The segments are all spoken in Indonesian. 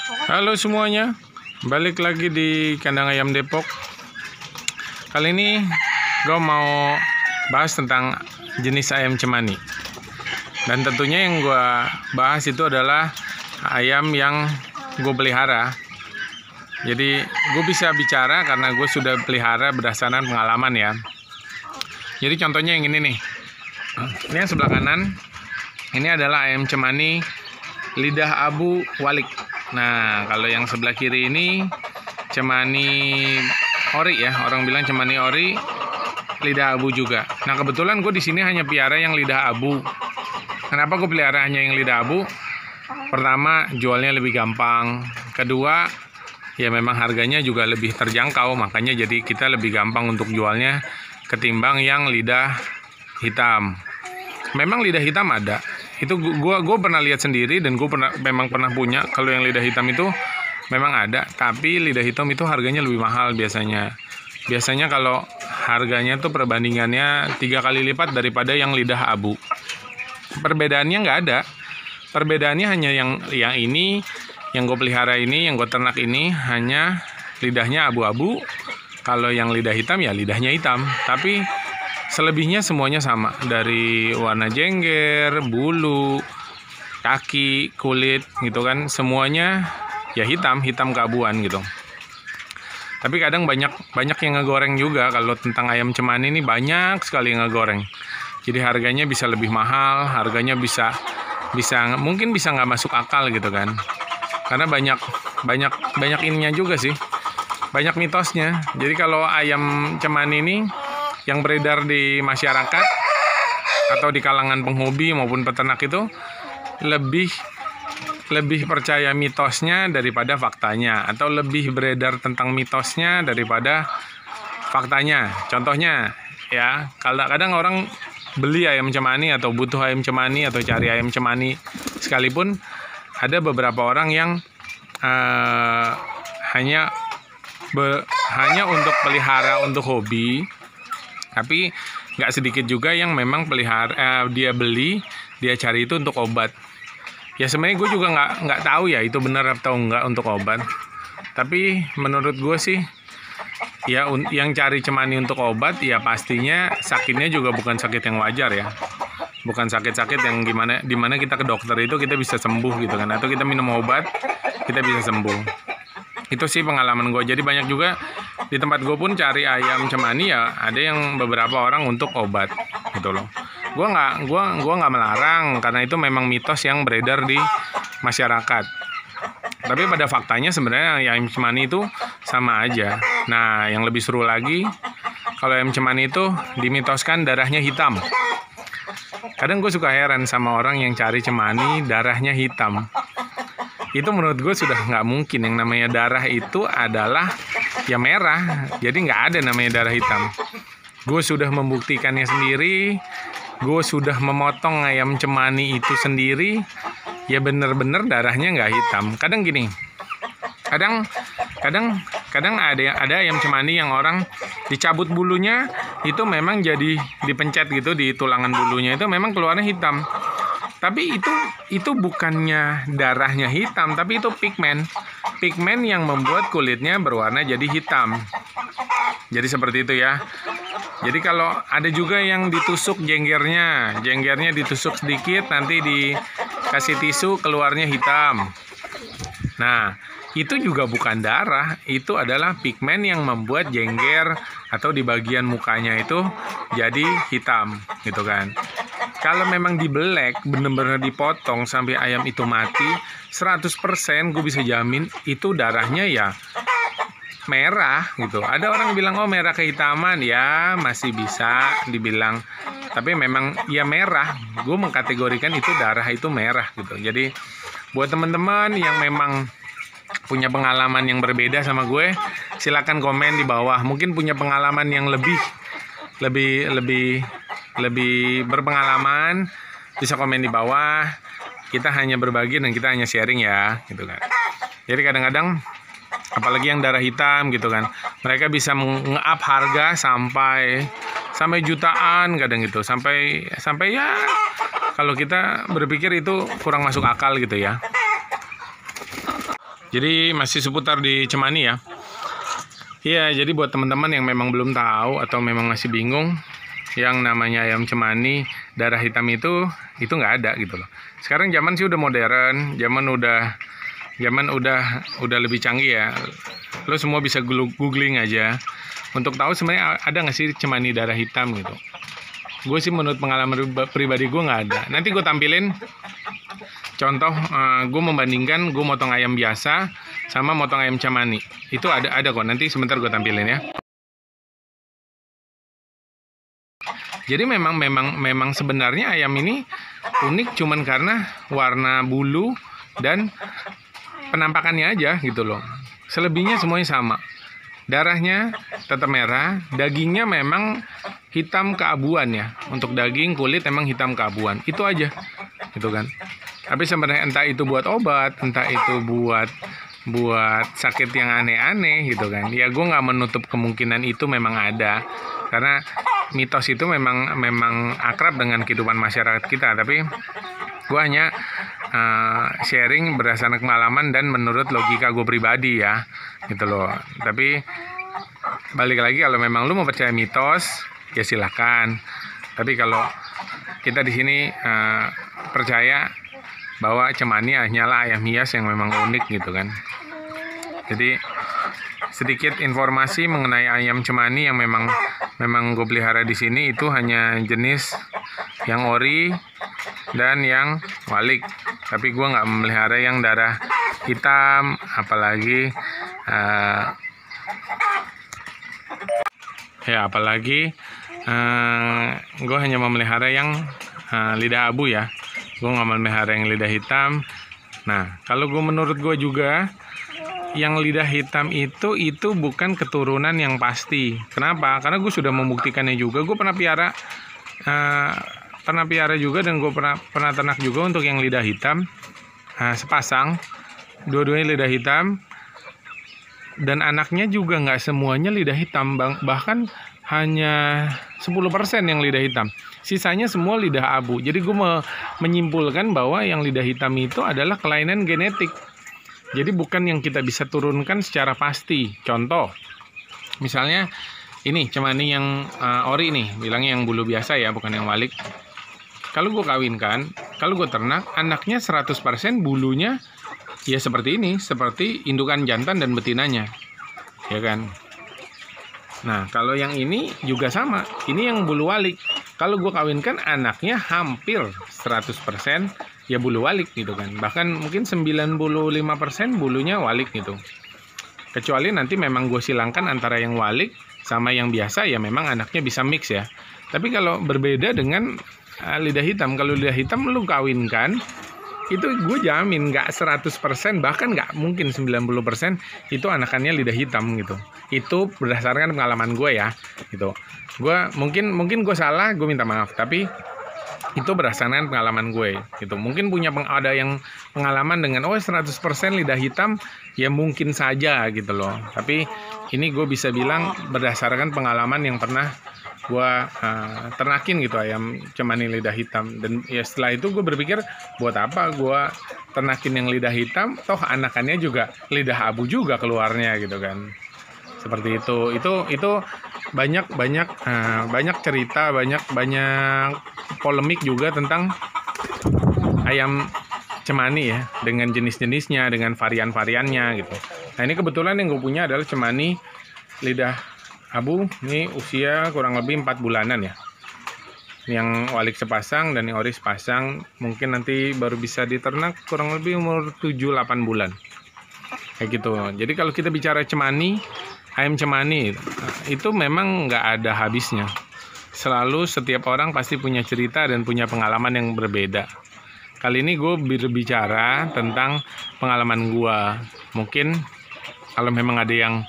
Halo semuanya, balik lagi di Kandang Ayam Depok. Kali ini gue mau bahas tentang jenis ayam cemani. Dan tentunya yang gue bahas itu adalah ayam yang gue pelihara. Jadi gue bisa bicara karena gue sudah pelihara berdasarkan pengalaman ya. Jadi contohnya yang ini nih. Ini yang sebelah kanan. Ini adalah ayam cemani lidah abu walik. Nah, kalau yang sebelah kiri ini cemani ori ya, orang bilang cemani ori lidah abu juga. Nah, kebetulan gue di sini hanya piara yang lidah abu. Kenapa gue pelihara hanya yang lidah abu? Pertama, jualnya lebih gampang. Kedua, ya memang harganya juga lebih terjangkau, makanya jadi kita lebih gampang untuk jualnya ketimbang yang lidah hitam. Memang lidah hitam ada. Itu gue pernah lihat sendiri dan gue memang pernah punya. Kalau yang lidah hitam itu memang ada, tapi lidah hitam itu harganya lebih mahal biasanya. Biasanya kalau harganya tuh perbandingannya 3 kali lipat daripada yang lidah abu. Perbedaannya nggak ada. Perbedaannya hanya yang ini, yang gue pelihara ini, yang gue ternak ini hanya lidahnya abu-abu. Kalau yang lidah hitam ya lidahnya hitam. Tapi selebihnya semuanya sama, dari warna jengger, bulu, kaki, kulit gitu kan, semuanya ya hitam keabuan gitu. Tapi kadang banyak yang ngegoreng juga. Kalau tentang ayam cemani ini banyak sekali yang ngegoreng. Jadi harganya bisa lebih mahal, harganya bisa mungkin bisa nggak masuk akal gitu kan. Karena banyak ininya juga sih. Banyak mitosnya. Jadi kalau ayam cemani ini yang beredar di masyarakat atau di kalangan penghobi maupun peternak itu lebih percaya mitosnya daripada faktanya, atau lebih beredar tentang mitosnya daripada faktanya. Contohnya ya, kadang orang beli ayam cemani atau butuh ayam cemani atau cari ayam cemani sekalipun, ada beberapa orang yang hanya untuk pelihara untuk hobi. Tapi nggak sedikit juga yang memang pelihara, dia beli, dia cari itu untuk obat. Ya sebenarnya gue juga nggak tahu ya itu benar atau nggak untuk obat. Tapi menurut gue sih, ya yang cari cemani untuk obat, ya pastinya sakitnya juga bukan sakit yang wajar ya. Bukan sakit-sakit yang dimana kita ke dokter itu kita bisa sembuh gitu kan. Atau kita minum obat, kita bisa sembuh. Itu sih pengalaman gue. Jadi banyak juga di tempat gue pun cari ayam cemani ya ada yang beberapa orang untuk obat gitu loh. Gue nggak melarang karena itu memang mitos yang beredar di masyarakat. Tapi pada faktanya sebenarnya ayam cemani itu sama aja. Nah, yang lebih seru lagi, kalau ayam cemani itu dimitoskan darahnya hitam. Kadang gue suka heran sama orang yang cari cemani darahnya hitam. Itu menurut gue sudah nggak mungkin. Yang namanya darah itu adalah ya merah, jadi nggak ada namanya darah hitam. Gue sudah membuktikannya sendiri, gue sudah memotong ayam cemani itu sendiri, ya bener-bener darahnya nggak hitam. Kadang gini, kadang ada ayam cemani yang orang dicabut bulunya, itu memang jadi dipencet gitu di tulangan bulunya, itu memang keluarnya hitam. Tapi itu bukannya darahnya hitam, tapi itu pigmen yang membuat kulitnya berwarna jadi hitam. Jadi seperti itu ya. Jadi kalau ada juga yang ditusuk jenggernya ditusuk sedikit, nanti dikasih tisu keluarnya hitam. Nah, itu juga bukan darah, itu adalah pigmen yang membuat jengger atau di bagian mukanya itu jadi hitam gitu kan. Kalau memang dibelek, benar-benar dipotong sampai ayam itu mati, 100% gue bisa jamin itu darahnya ya merah gitu. Ada orang bilang, oh merah kehitaman, ya masih bisa dibilang. Tapi memang ya merah, gue mengkategorikan itu darah itu merah gitu. Jadi buat teman-teman yang memang punya pengalaman yang berbeda sama gue, silakan komen di bawah. Mungkin punya pengalaman yang lebih berpengalaman, bisa komen di bawah. Kita hanya berbagi dan kita hanya sharing ya gitu kan. Jadi kadang-kadang apalagi yang darah hitam gitu kan, mereka bisa nge-up harga sampai jutaan kadang gitu, sampai ya kalau kita berpikir itu kurang masuk akal gitu ya. Jadi masih seputar di Cemani ya. Iya, jadi buat teman-teman yang memang belum tahu atau memang masih bingung, yang namanya ayam Cemani darah hitam itu nggak ada gitu loh. Sekarang zaman sih udah modern, zaman udah lebih canggih ya. Lo semua bisa googling aja untuk tahu sebenarnya ada nggak sih Cemani darah hitam gitu. Gue sih menurut pengalaman pribadi gue nggak ada. Nanti gue tampilin contoh, gue membandingkan gue motong ayam biasa sama motong ayam Cemani. Itu ada kok. Nanti sebentar gue tampilin ya. Jadi memang sebenarnya ayam ini unik cuman karena warna bulu dan penampakannya aja gitu loh. Selebihnya semuanya sama. Darahnya tetap merah, dagingnya memang hitam keabuan ya. Untuk daging, kulit emang hitam keabuan. Itu aja. Gitu kan. Tapi sebenarnya entah itu buat obat, entah itu buat sakit yang aneh-aneh gitu kan. Ya gue nggak menutup kemungkinan itu memang ada. Karena mitos itu memang akrab dengan kehidupan masyarakat kita. Tapi gue hanya sharing berdasarkan pengalaman dan menurut logika gue pribadi ya, gitu loh. Tapi balik lagi, kalau memang lu mau percaya mitos ya silakan. Tapi kalau kita di sini percaya bahwa Cemani hanyalah ayam hias yang memang unik gitu kan. Jadi sedikit informasi mengenai ayam Cemani yang memang gue pelihara di sini itu hanya jenis yang ori dan yang walik. Tapi gue nggak memelihara yang darah hitam, apalagi gue hanya memelihara yang lidah abu ya. Gue nggak memelihara yang lidah hitam. Nah, kalau menurut gue juga yang lidah hitam itu bukan keturunan yang pasti. Kenapa? Karena gue sudah membuktikannya juga. Gue pernah piara juga, dan gue pernah ternak juga untuk yang lidah hitam, sepasang, dua-duanya lidah hitam, dan anaknya juga nggak semuanya lidah hitam, bahkan hanya 10% yang lidah hitam, sisanya semua lidah abu. Jadi gue menyimpulkan bahwa yang lidah hitam itu adalah kelainan genetik, jadi bukan yang kita bisa turunkan secara pasti. Contoh, misalnya ini Cemani yang ori nih, bilangnya yang bulu biasa ya, bukan yang walik. Kalau gue kawinkan, kalau gue ternak, anaknya 100% bulunya ya seperti ini, seperti indukan jantan dan betinanya, ya kan. Nah, kalau yang ini juga sama, ini yang bulu walik. Kalau gue kawinkan, anaknya hampir 100% ya bulu walik gitu kan. Bahkan mungkin 95% bulunya walik gitu. Kecuali nanti memang gue silangkan antara yang walik sama yang biasa, ya memang anaknya bisa mix ya. Tapi kalau berbeda dengan lidah hitam, kalau lidah hitam lu kawinkan, itu gue jamin nggak 100%, bahkan nggak mungkin 90% itu anakannya lidah hitam gitu. Itu berdasarkan pengalaman gue ya gitu. Gue mungkin gue salah, gue minta maaf, tapi itu berdasarkan pengalaman gue gitu. Mungkin ada yang pengalaman dengan 100% lidah hitam, ya mungkin saja gitu loh. Tapi ini gue bisa bilang berdasarkan pengalaman yang pernah gue ternakin gitu, ayam Cemani lidah hitam. Dan ya setelah itu gue berpikir, buat apa gue ternakin yang lidah hitam, toh anakannya juga lidah abu juga keluarnya gitu kan. Seperti itu banyak cerita, banyak polemik juga tentang ayam Cemani ya, dengan jenis-jenisnya, dengan varian-variannya gitu. Nah, ini kebetulan yang gue punya adalah Cemani lidah abu, ini usia kurang lebih 4 bulanan ya. Yang walik sepasang dan yang ori sepasang, mungkin nanti baru bisa diternak kurang lebih umur 7-8 bulan. Kayak gitu. Jadi kalau kita bicara Cemani, ayam Cemani itu memang nggak ada habisnya. Selalu setiap orang pasti punya cerita dan punya pengalaman yang berbeda. Kali ini gue berbicara tentang pengalaman gue. Mungkin kalau memang ada yang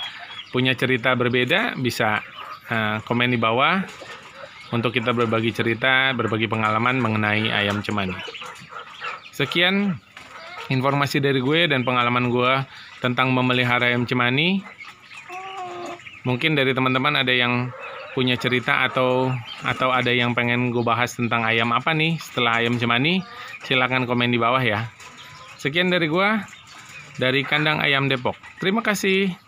punya cerita berbeda, bisa komen di bawah untuk kita berbagi cerita, berbagi pengalaman mengenai ayam Cemani. Sekian informasi dari gue dan pengalaman gue tentang memelihara ayam Cemani. Mungkin dari teman-teman ada yang punya cerita atau ada yang pengen gue bahas tentang ayam apa nih setelah ayam Cemani, silakan komen di bawah ya. Sekian dari gue. dari Kandang Ayam Depok. Terima kasih.